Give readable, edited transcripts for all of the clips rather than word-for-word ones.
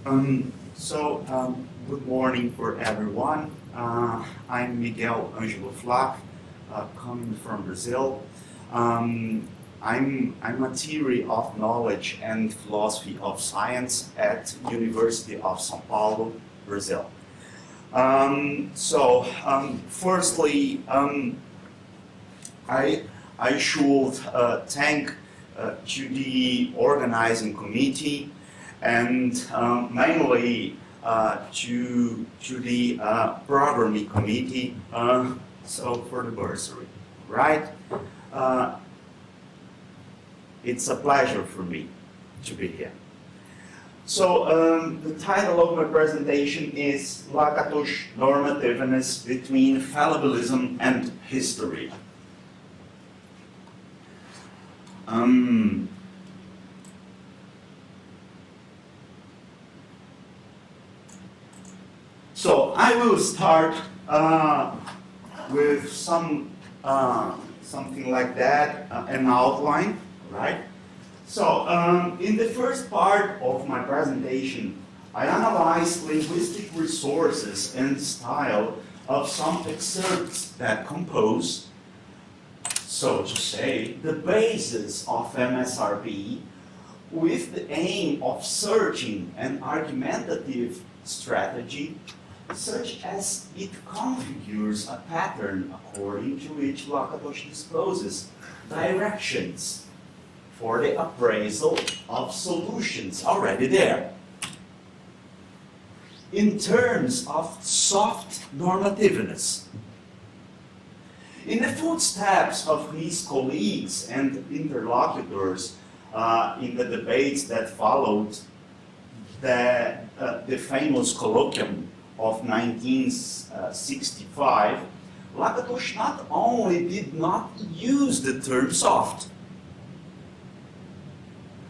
Good morning for everyone. I'm Miguel Ângelo Flach, coming from Brazil. I'm a theory of knowledge and philosophy of science at University of São Paulo, Brazil. Firstly, I should thank to the organizing committee and mainly to the programming committee for the bursary, right? It's a pleasure for me to be here. The title of my presentation is Lakatos Normativeness Between Fallibilism and History. So I will start with something like that, an outline, right? So in the first part of my presentation, I analyzed linguistic resources and style of some excerpts that compose, so to say, the basis of MSRP with the aim of searching an argumentative strategy such as it configures a pattern according to which Lakatos disposes directions for the appraisal of solutions already there. In terms of soft normativeness, in the footsteps of his colleagues and interlocutors in the debates that followed the famous colloquium of 1965, Lakatos not only did not use the term soft,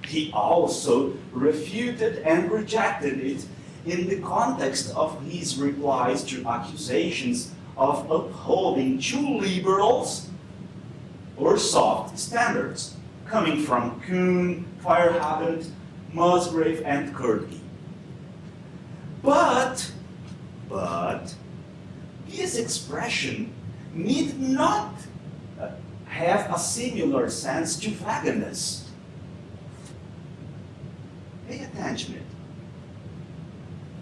he also refuted and rejected it in the context of his replies to accusations of upholding too liberals or soft standards coming from Kuhn, Feyerabend, Musgrave, and Kurtke. But this expression need not have a similar sense to vagueness. Pay attention to it.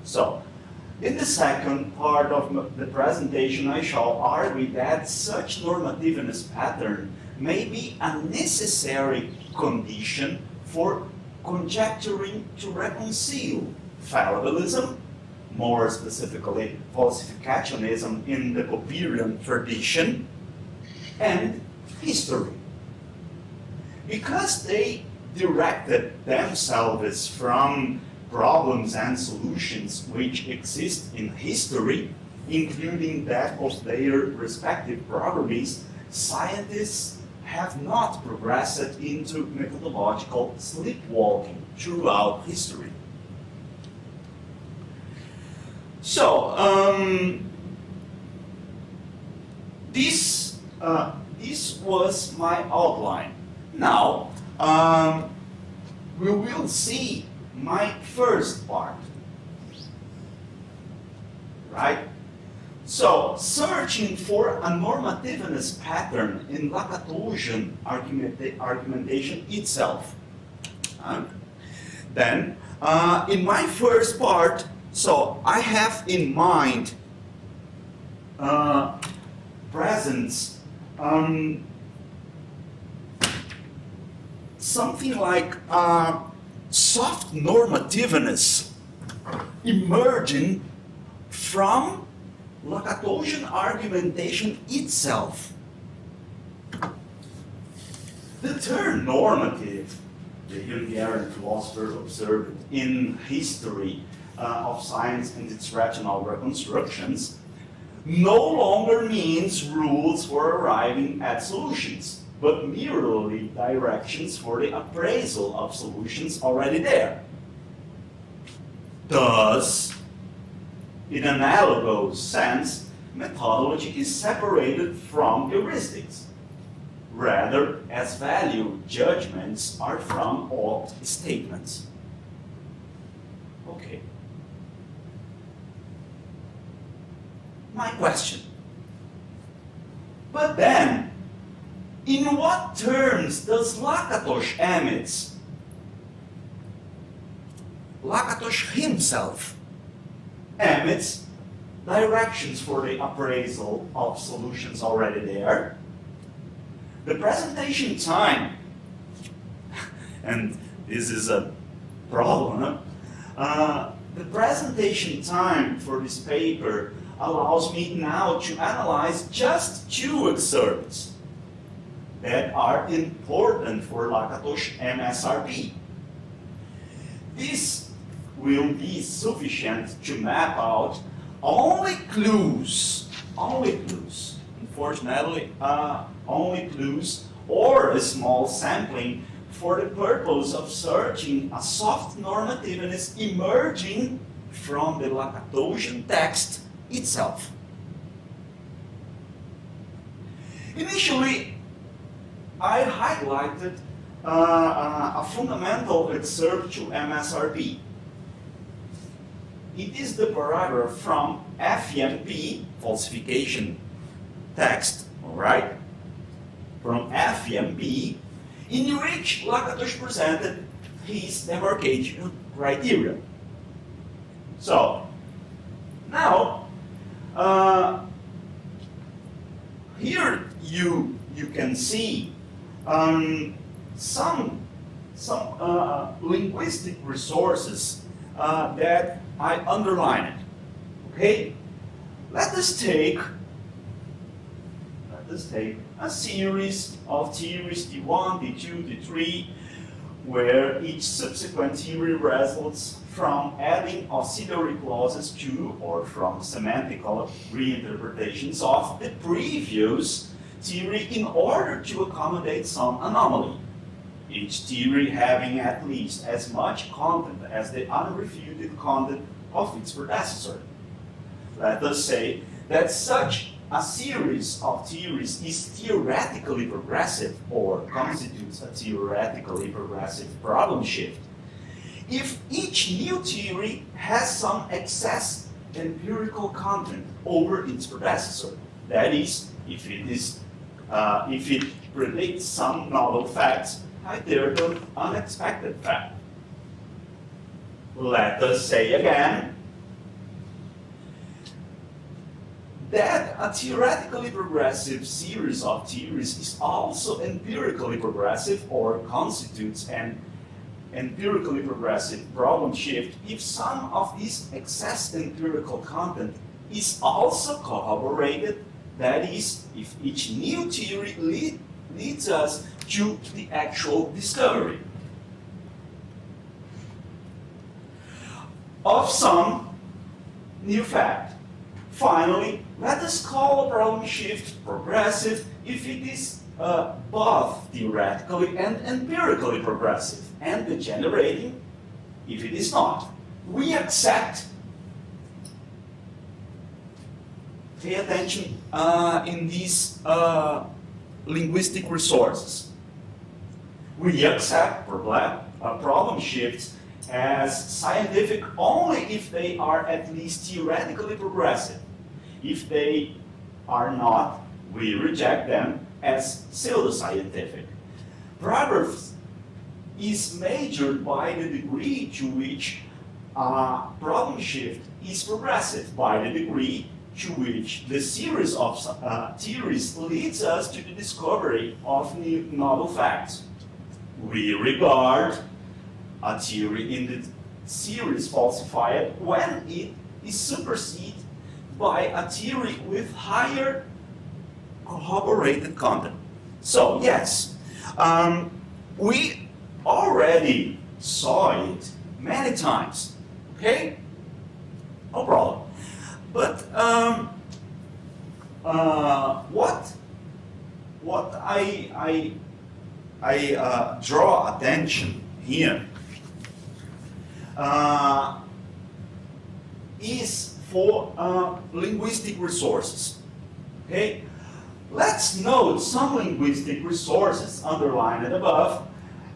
So, in the second part of the presentation, I shall argue that such normativeness pattern may be a necessary condition for conjecturing to reconcile fallibilism, more specifically falsificationism in the Popperian tradition, and history. Because they directed themselves from problems and solutions which exist in history, including that of their respective programmes, scientists have not progressed into methodological sleepwalking throughout history. So, this was my outline. Now, we will see my first part, right? So, searching for a normativeness pattern in Lakatosian argumentation itself. Then, in my first part, so I have in mind presence something like soft normativeness emerging from Lakatosian argumentation itself. The term normative, the Hungarian philosopher observed in history of science and its rational reconstructions, no longer means rules for arriving at solutions, but merely directions for the appraisal of solutions already there. Thus, in an analogous sense, methodology is separated from heuristics, rather as value judgments are from ought statements. Okay, my question. But then, in what terms does Lakatos emits? Lakatos himself emits directions for the appraisal of solutions already there. The presentation time, and this is a problem, the presentation time for this paper allows me now to analyze just 2 excerpts that are important for Lakatos MSRP. This will be sufficient to map out only clues, unfortunately, only clues or a small sampling for the purpose of searching a soft normativeness emerging from the Lakatosian text itself. Initially, I highlighted a fundamental excerpt to MSRP. It is the paragraph from FMP, falsification text, all right? From FMP, in which Lakatos presented his demarcation criteria. So, now, here you can see some linguistic resources that I underlined. Okay, let us take a series of theories D1, D2, D3, where each subsequent theory results from adding auxiliary clauses to or from semantical reinterpretations of the previous theory in order to accommodate some anomaly. Each theory having at least as much content as the unrefuted content of its predecessor. Let us say that such a series of theories is theoretically progressive or constitutes a theoretically progressive problem shift if each new theory has some excess empirical content over its predecessor. That is, if it predicts some novel facts, hitherto unexpected fact. Let us say again that a theoretically progressive series of theories is also empirically progressive or constitutes an empirically progressive problem shift if some of this excess empirical content is also corroborated, that is, if each new theory leads us to the actual discovery of some new fact. Finally, let us call a problem shift progressive if it is both theoretically and empirically progressive, and degenerating if it is not. We accept, pay attention in these linguistic resources. We accept problem shifts as scientific only if they are at least theoretically progressive. If they are not, we reject them as pseudoscientific. Progress is measured by the degree to which a problem shift is progressive, by the degree to which the series of theories leads us to the discovery of new novel facts. We regard a theory in the series falsified when it is superseded by a theory with higher corroborated content. So yes, we already saw it many times, okay? No problem. But what I draw attention here is for linguistic resources. Okay, let's note some linguistic resources underlined above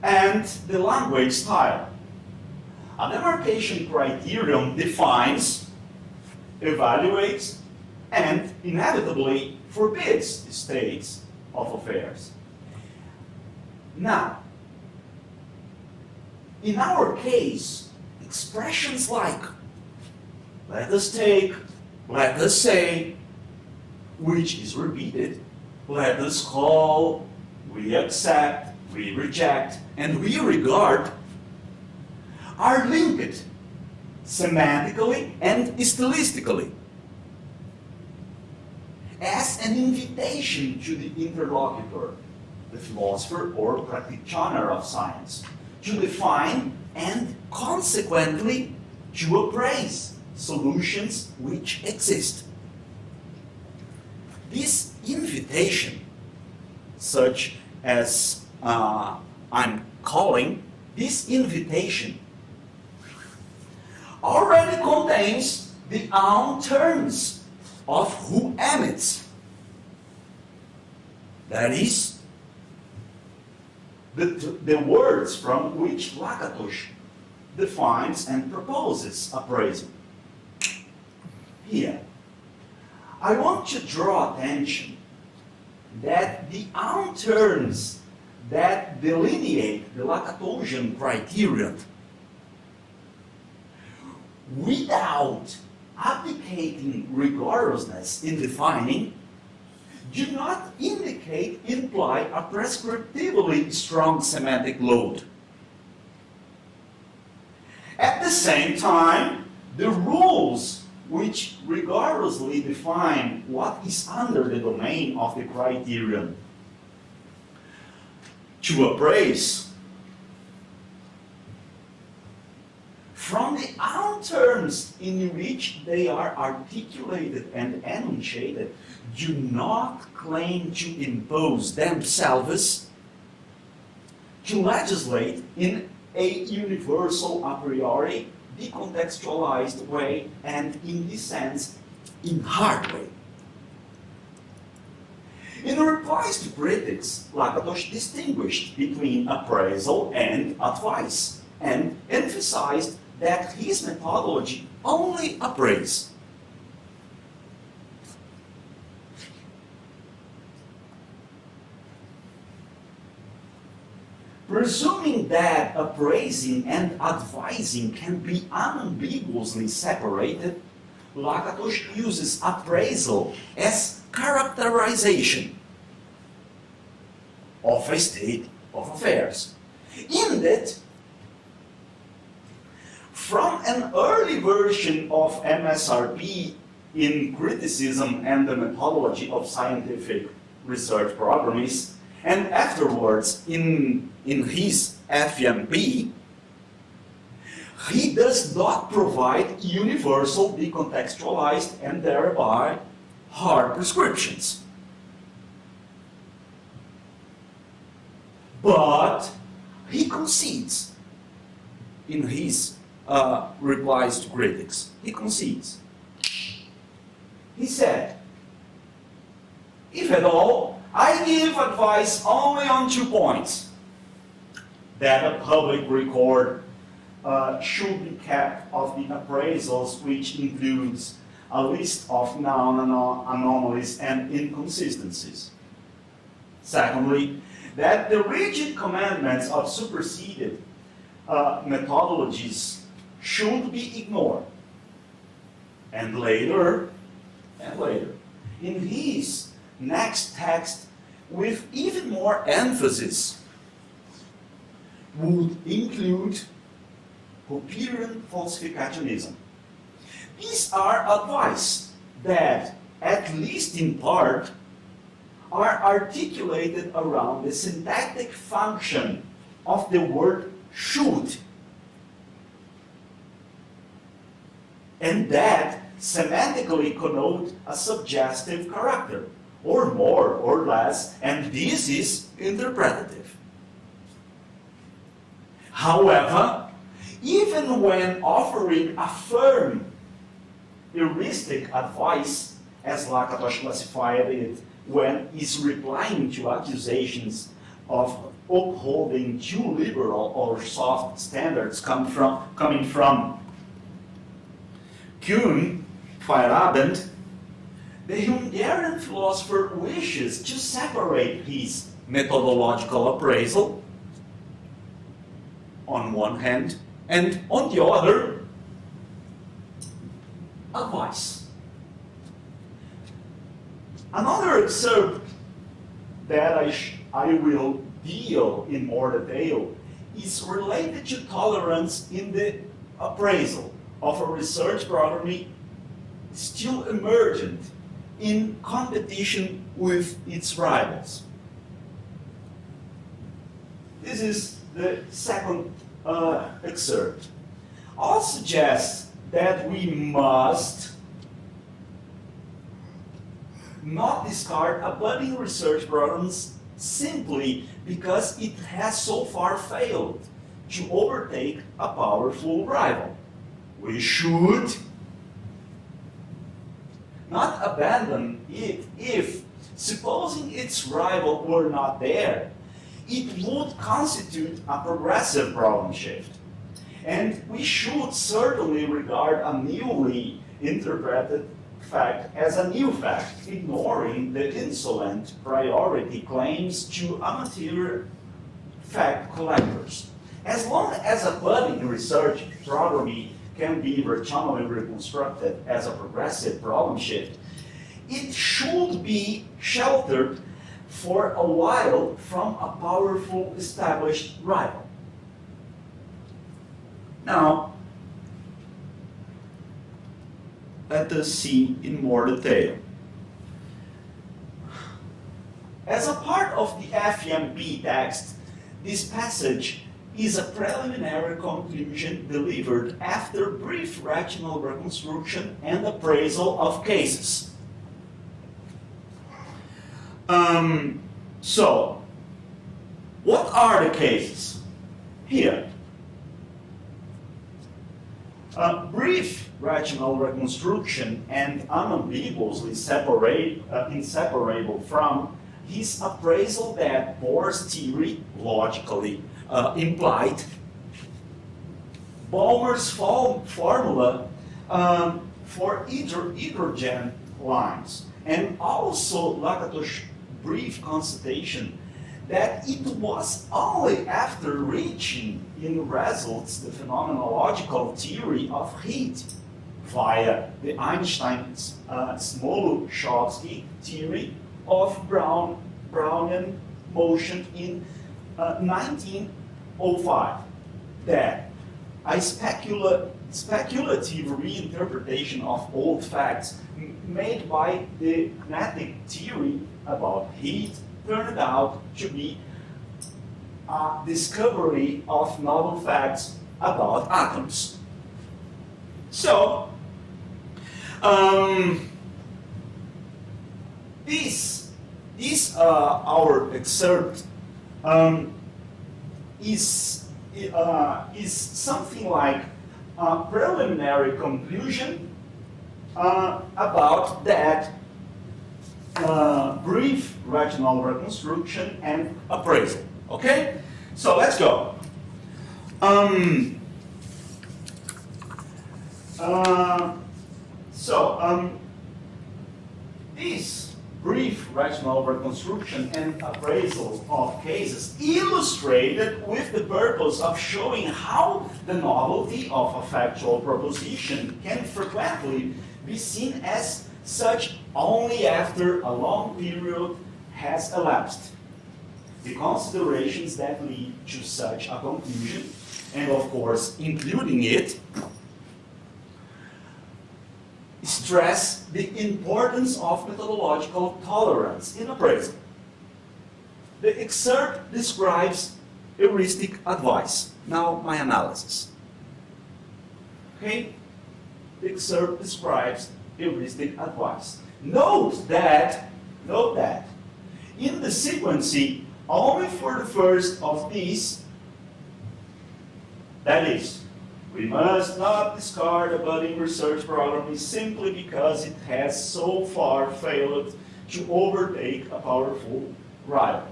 and the language style. A demarcation criterion defines, evaluates, and inevitably forbids the states of affairs. Now, in our case, expressions like let us take, let us say, which is repeated, let us call, we accept, we reject, and we regard, are linked semantically and stylistically as an invitation to the interlocutor, the philosopher or practitioner of science, to define and consequently to appraise solutions which exist. This invitation, such as I'm calling, this invitation already contains the own terms of who emits. That is, the words from which Lakatos defines and proposes appraisal. Here, I want to draw attention that the own terms that delineate the Lakatosian criterion without abdicating rigorousness in defining do not imply a prescriptively strong semantic load. At the same time, the rules which rigorously define what is under the domain of the criterion to appraise from the own terms in which they are articulated and enunciated do not claim to impose themselves, to legislate in a universal a priori, decontextualized way, and in this sense, in hard way. In replies to critics, Lakatos distinguished between appraisal and advice, and emphasized that his methodology only appraised. Presuming that appraising and advising can be unambiguously separated, Lakatos uses appraisal as characterization of a state of affairs. In that, from an early version of MSRP in Criticism and the Methodology of Scientific Research Programs, and afterwards in his FMP, he does not provide universal, decontextualized, and thereby hard prescriptions. But he concedes in his replies to critics. He concedes. He said, if at all, I give advice only on 2 points. That a public record should be kept of the appraisals, which includes a list of known anomalies and inconsistencies. Secondly, that the rigid commandments of superseded methodologies should be ignored. And later, in his next text, with even more emphasis, would include Hopperian falsificationism. These are advice that, at least in part, are articulated around the syntactic function of the word should, and that semantically connote a suggestive character, or more or less, and this is interpretative. However, even when offering a firm heuristic advice, as Lakatos classified it when he's replying to accusations of upholding too liberal or soft standards coming from Kuhn, Feierabend, the Hungarian philosopher wishes to separate his methodological appraisal on one hand, and on the other, advice. Another excerpt that I will deal in more detail is related to tolerance in the appraisal of a research program still emergent in competition with its rivals. This is the second excerpt. I'll suggest that we must not discard a budding research program simply because it has so far failed to overtake a powerful rival. We should not abandon it if, supposing its rival were not there, it would constitute a progressive problem shift. And we should certainly regard a newly interpreted fact as a new fact, ignoring the insolent priority claims to amateur fact collectors. As long as a budding research program can be rationally reconstructed as a progressive problem shift, it should be sheltered for a while from a powerful established rival. Now, let us see in more detail. As a part of the FMP text, this passage is a preliminary conclusion delivered after brief rational reconstruction and appraisal of cases. So, what are the cases? Here. Brief rational reconstruction and unambiguously inseparable from his appraisal that Bohr's theory logically implied, Balmer's formula for hydrogen lines, and also Lakatos' brief constatation that it was only after reaching in results the phenomenological theory of heat via the Einstein-Smoluchowski theory of Brownian motion in 1905 that a speculative reinterpretation of old facts made by the kinetic theory about heat turned out to be a discovery of novel facts about atoms. So, our excerpt is something like a preliminary conclusion about that brief rational reconstruction and appraisal. Okay? So let's go. This brief rational reconstruction and appraisal of cases illustrated with the purpose of showing how the novelty of a factual proposition can frequently be seen as such only after a long period has elapsed. The considerations that lead to such a conclusion, and of course including it, stress the importance of methodological tolerance in appraisal. The excerpt describes heuristic advice. Now my analysis. Okay? The excerpt describes heuristic advice. Note that in the sequence, only for the first of these, that is, we must not discard a budding research program simply because it has so far failed to overtake a powerful rival.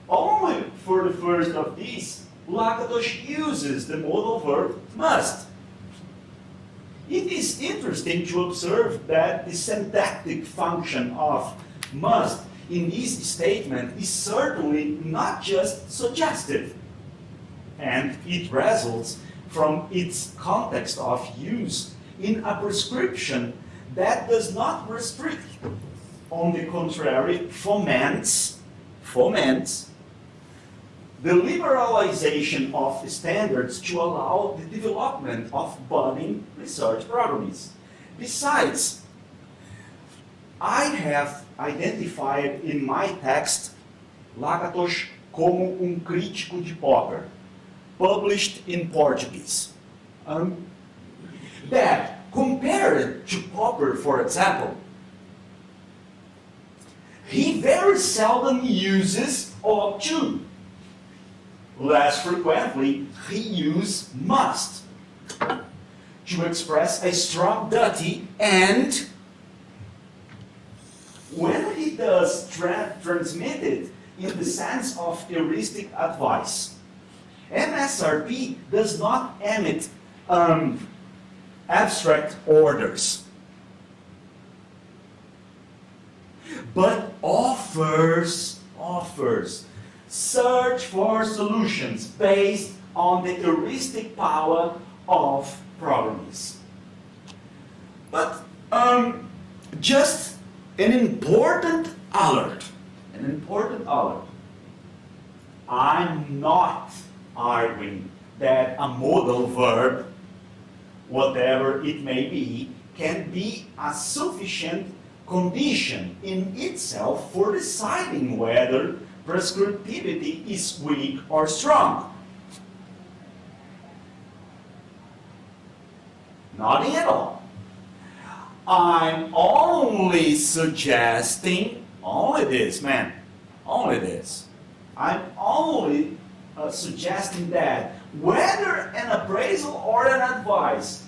Only for the first of these, Lakatos uses the modal verb must. It is is interesting to observe that the syntactic function of must in this statement is certainly not just suggestive, and it results from its context of use in a prescription that does not restrict, on the contrary, foments the liberalization of standards to allow the development of budding research programs. Besides, I have identified in my text Lakatos como crítico de Popper, published in Portuguese. That, compared to Popper, for example, he very seldom uses ought to. Less frequently, he uses must to express a strong duty, and when he does transmit it in the sense of heuristic advice. MSRP does not emit abstract orders, but offers search for solutions based on the heuristic power of programs. But just an important alert. I'm not arguing that a modal verb, whatever it may be, can be a sufficient condition in itself for deciding whether prescriptivity is weak or strong. Nothing at all. I'm only suggesting, only this. I'm only suggesting that whether an appraisal or an advice,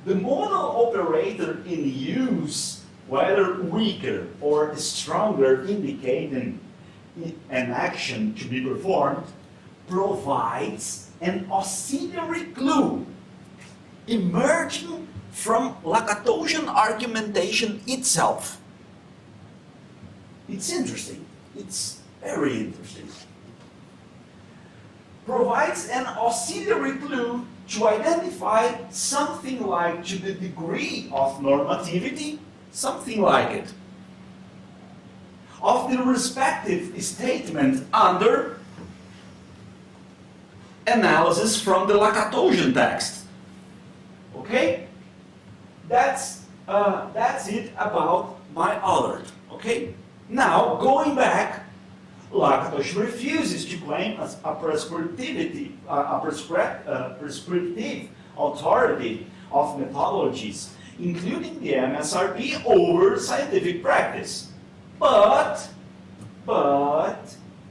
the modal operator in use, whether weaker or stronger indicating an action to be performed, provides an auxiliary clue emerging from Lakatosian argumentation itself. It's interesting. It's very interesting. Provides an auxiliary clue to identify something like, to the degree of normativity, something like it, of the respective statement under analysis from the Lakatosian text. Okay? That's it about my alert. Okay? Now, going back, Lakatos refuses to claim as a prescriptive authority of methodologies, including the MSRP, over scientific practice. But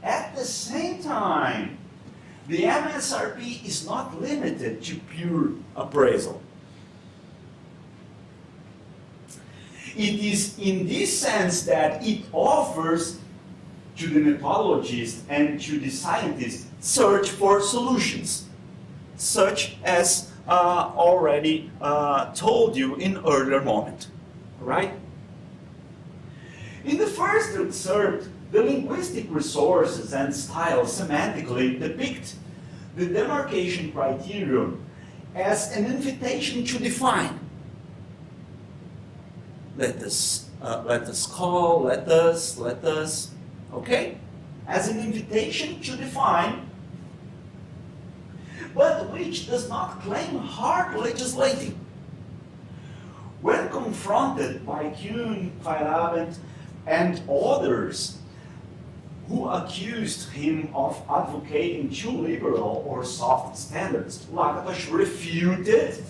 at the same time, the MSRP is not limited to pure appraisal. It is in this sense that it offers to the methodologist and to the scientist search for solutions, such as already told you in earlier moment, right? In the first excerpt, the linguistic resources and styles semantically depict the demarcation criterion as an invitation to define. Let us, okay? As an invitation to define, but which does not claim hard legislating. When confronted by Kuhn, Feyerabend, and others who accused him of advocating too liberal or soft standards, Lakatos refuted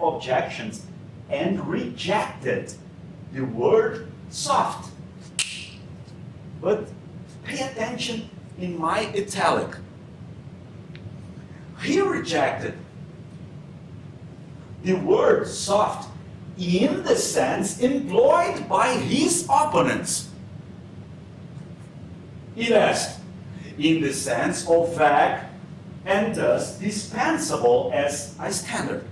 objections and rejected the word soft. But pay attention in my italic. He rejected the word soft in the sense employed by his opponents. It asked, in the sense of vague and thus dispensable as a standard.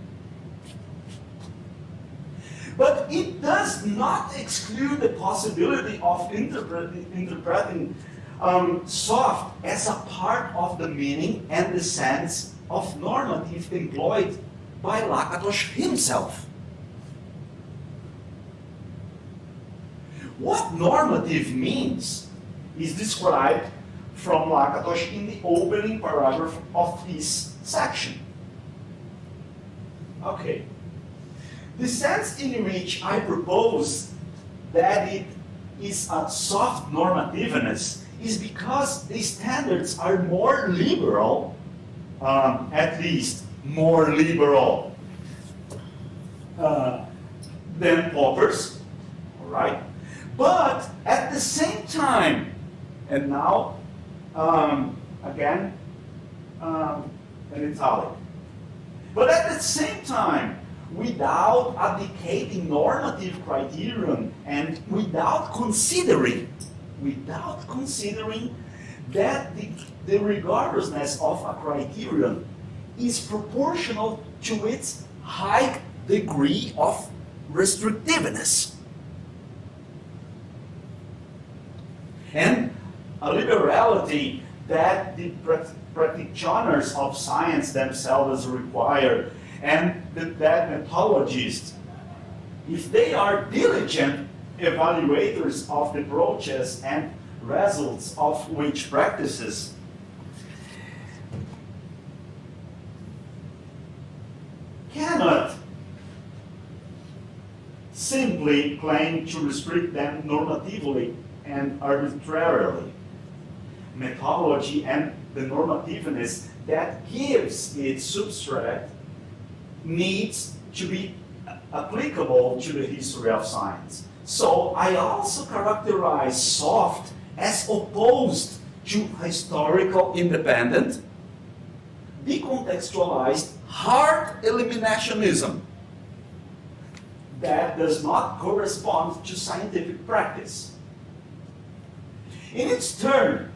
But it does not exclude the possibility of interpreting soft as a part of the meaning and the sense of normative employed by Lakatos himself. What normative means is described from Lakatos in the opening paragraph of this section. Okay. The sense in which I propose that it is a soft normativeness is because the standards are more liberal, at least more liberal than Popper's, all right? But at the same time, and now, again, in italic, but at the same time, without abdicating normative criterion and without considering that the regardlessness of a criterion is proportional to its high degree of restrictiveness. And a liberality that the practitioners of science themselves require, and that methodologists, if they are diligent evaluators of the approaches and results of which practices, cannot simply claim to restrict them normatively and arbitrarily. Methodology and the normativeness that gives its substrate needs to be applicable to the history of science. So I also characterize soft as opposed to historical independent, decontextualized hard eliminationism that does not correspond to scientific practice. In its turn,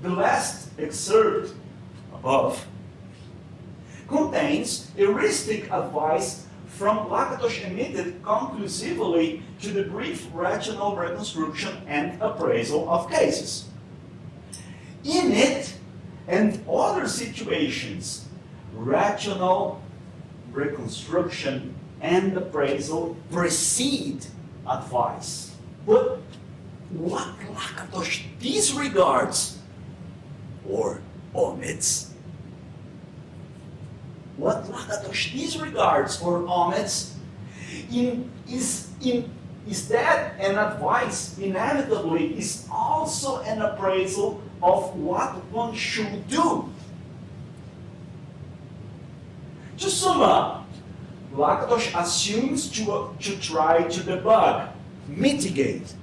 the last excerpt above contains heuristic advice from Lakatos emitted conclusively to the brief rational reconstruction and appraisal of cases. In it and other situations, rational reconstruction and appraisal precede advice. But what Lakatos disregards or omits, what Lakatos disregards or omits is that an advice inevitably is also an appraisal of what one should do. To sum up, Lakatos assumes to try to debug, mitigate,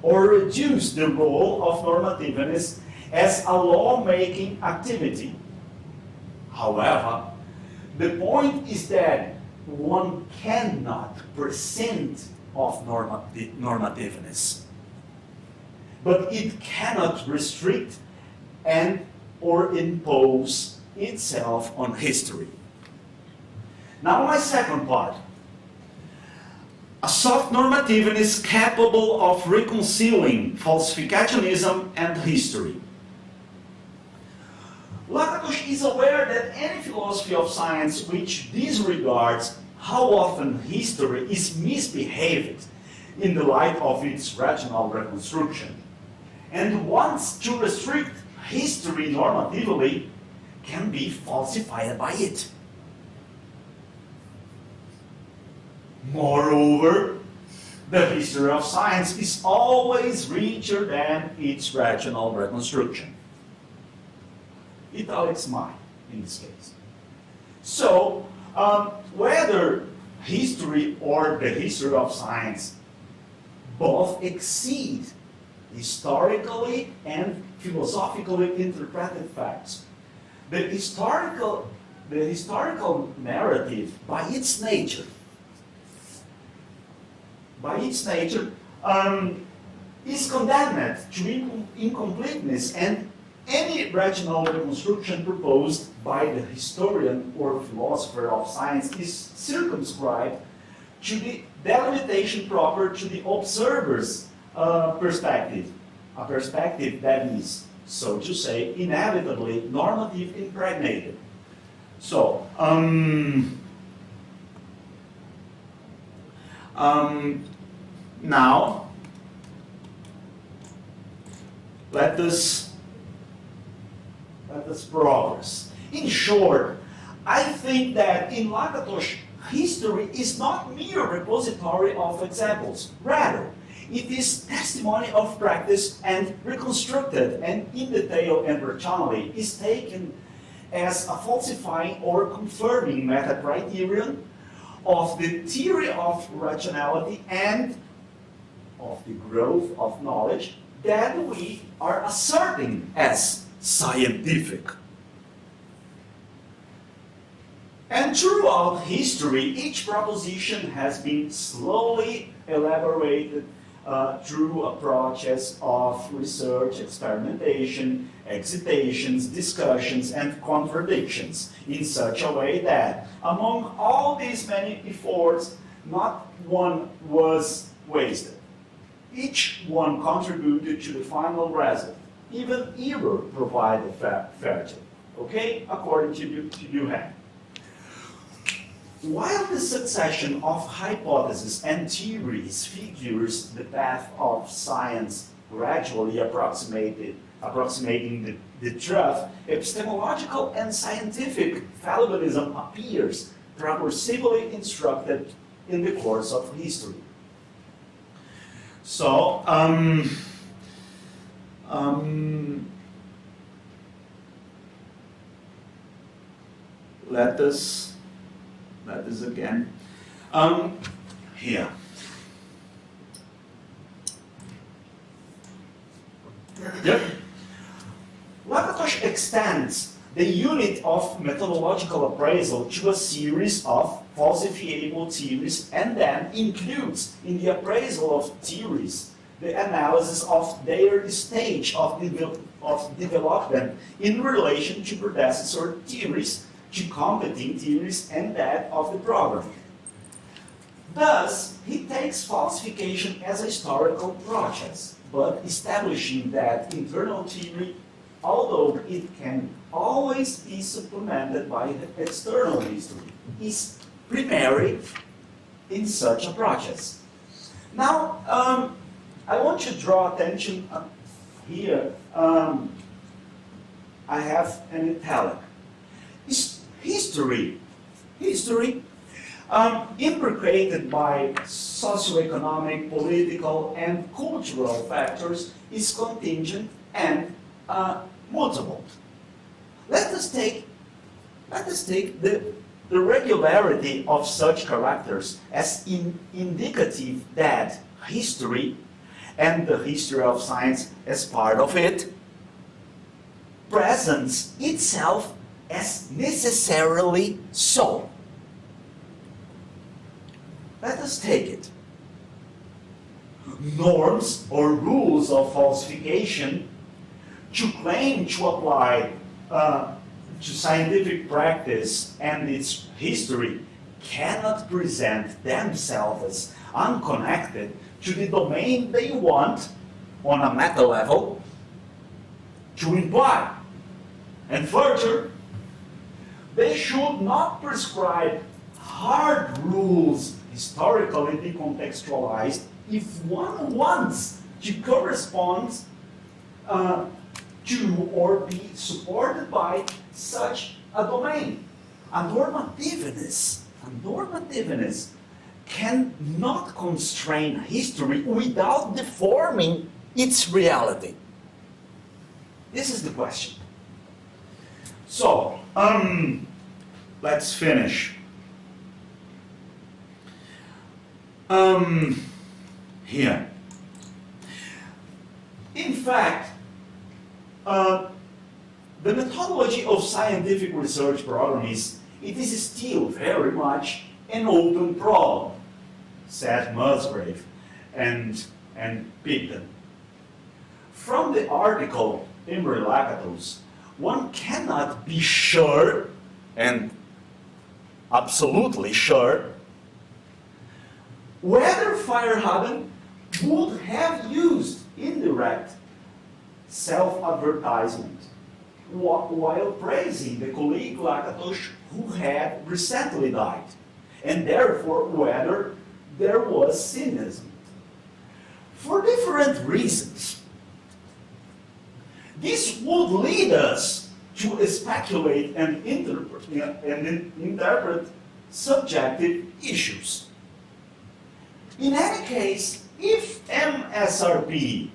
or reduce the role of normativeness as a lawmaking activity. However, the point is that one cannot prescinde of normativeness, but it cannot restrict and or impose itself on history. Now my second part. A soft normativeness capable of reconciling falsificationism and history. Lakatos is aware that any philosophy of science which disregards how often history is misbehaved in the light of its rational reconstruction and wants to restrict history normatively can be falsified by it. Moreover, the history of science is always richer than its rational reconstruction. Italics mine in this case. So, whether history or the history of science both exceed historically and philosophically interpreted facts, the historical narrative by its nature is condemned to incompleteness, and any rational reconstruction proposed by the historian or philosopher of science is circumscribed to the delimitation proper to the observer's perspective, a perspective that is, so to say, inevitably normative impregnated. So, now, let us progress. In short, I think that in Lakatos, history is not mere repository of examples. Rather, it is testimony of practice and reconstructed and in detail and rationally is taken as a falsifying or confirming meta criterion of the theory of rationality and of the growth of knowledge that we are asserting as scientific. And throughout history, each proposition has been slowly elaborated through a process of research, experimentation, excitations, discussions, and contradictions in such a way that among all these many efforts, not one was wasted. Each one contributed to the final result. Even error provided fairly. Okay? According to Duhan. While the succession of hypotheses and theories figures the path of science gradually approximating the truth, epistemological and scientific fallibilism appears progressively instructed in the course of history. So, let us again, here. Yep. Lakatos extends the unit of methodological appraisal to a series of falsifiable theories and then includes in the appraisal of theories the analysis of their stage of development in relation to predecessor theories, to competing theories, and that of the program. Thus, he takes falsification as a historical process, but establishing that internal theory, although it can always be supplemented by external history, is primary in such a process. Now, I want to draw attention here. I have an italic. History, implicated by socioeconomic, political, and cultural factors, is contingent and mutable. Let us take the regularity of such characters as indicative that history, and the history of science as part of it, presents itself as necessarily so. Let us take it. Norms or rules of falsification to claim to apply to scientific practice and its history cannot present themselves as unconnected to the domain they want on a meta level to imply. And further, they should not prescribe hard rules historically decontextualized if one wants to correspond to or be supported by such a domain. A normativeness cannot constrain history without deforming its reality. This is the question. So, let's finish. Here. In fact, the methodology of scientific research program it is still very much an open problem, said Musgrave and Pigden. From the article Imre-lakatos, one cannot be sure, and absolutely sure, whether Feyerabend would have used indirect self-advertisement while praising the colleague Lakatos who had recently died, and therefore whether there was cynicism. For different reasons. This would lead us to speculate and interpret subjective issues. In any case, if MSRP,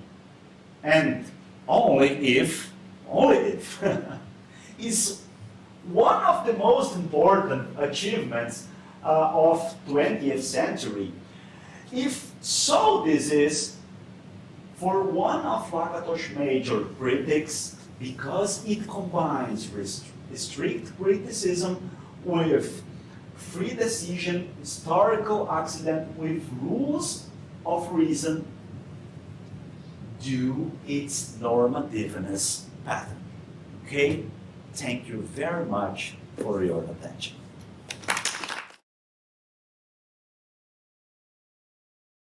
and only if, is one of the most important achievements of 20th century, if so this is for one of Lakatos' major critics, because it combines strict criticism with free decision, historical accident with rules of reason, due its normativeness pattern. Okay? Thank you very much for your attention.